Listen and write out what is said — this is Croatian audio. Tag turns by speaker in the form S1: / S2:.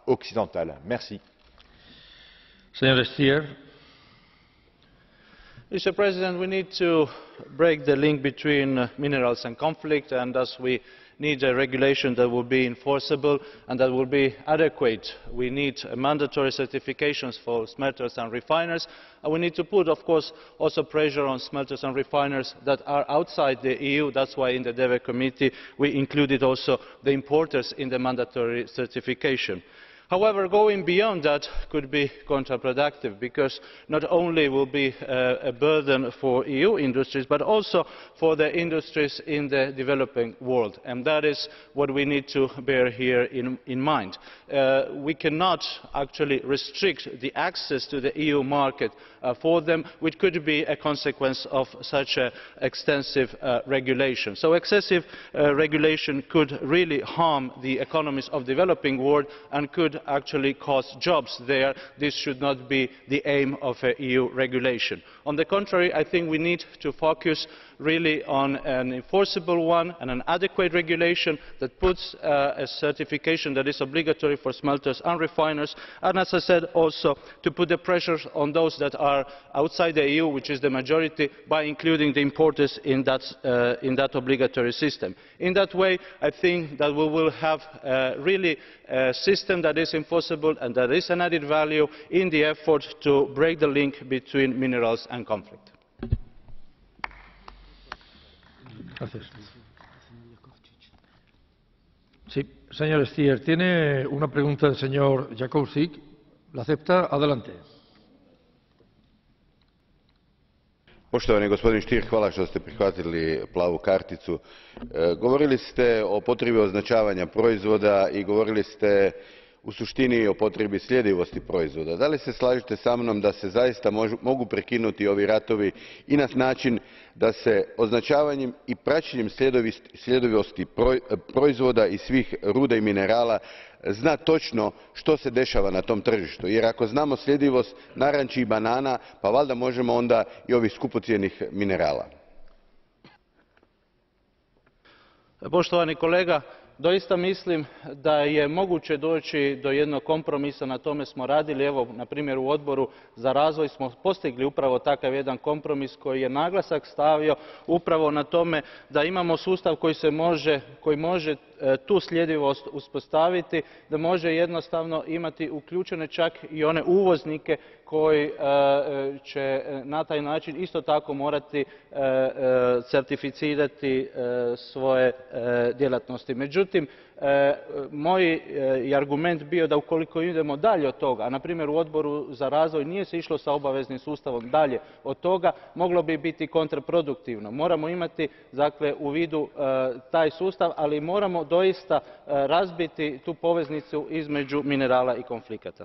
S1: occidentale. Merci.
S2: Señor Stier.
S3: Mr. President, we need to break the link between minerals and conflict, and thus we need a regulation that will be enforceable and that will be adequate. We need mandatory certifications for smelters and refiners, and we need to put, of course, also pressure on smelters and refiners that are outside the EU. That's why in the DEVE committee we included also the importers in the mandatory certification. However, going beyond that could be counterproductive, because not only will it be a burden for EU industries but also for the industries in the developing world, and that is what we need to bear here in mind. We cannot actually restrict the access to the EU market for them, which could be a consequence of such extensive regulation. So excessive regulation could really harm the economies of the developing world and could actually cost jobs there. This should not be the aim of EU regulation. On the contrary, I think we need to focus really on an enforceable one and an adequate regulation that puts a certification that is obligatory for smelters and refiners, and, as I said, also to put the pressure on those that are outside the EU, which is the majority, by including the importers in that obligatory system. In that way, I think that we will have really a system that is enforceable and that is an added value in the effort to break the link between minerals and conflict.
S2: Gracias. Sí, señor Stier, tiene una pregunta del señor Jakovčić. ¿La acepta? Adelante.
S4: Poštovani gospodine Stier, hvala što ste prihvatili plavu karticu. Govorili ste o potrebi označavanja proizvoda i govorili ste u suštini o potrebi sljedivosti proizvoda. Da li se slažete sa mnom da se zaista mogu prekinuti ovi ratovi i na način da se označavanjem i praćenjem sljedivosti proizvoda i svih ruda i minerala zna točno što se dešava na tom tržištu? Jer ako znamo sljedivost naranči i banana, pa valjda možemo onda i ovih skupocjenih minerala.
S3: Poštovani kolega, doista mislim da je moguće doći do jednog kompromisa. Na tome smo radili. Evo, na primjer, u Odboru za razvoj smo postigli upravo takav jedan kompromis koji je naglasak stavio upravo na tome da imamo sustav koji može tu sljedivost uspostaviti, da može jednostavno imati uključene čak i one uvoznike koji će na taj način isto tako morati certificirati svoje djelatnosti. Međutim, moj je argument bio da ukoliko idemo dalje od toga, a na primjer u Odboru za razvoj nije se išlo sa obaveznim sustavom dalje od toga, moglo bi biti kontraproduktivno. Moramo imati dakle u vidu taj sustav, ali moramo doista razbiti tu poveznicu između minerala i konflikata.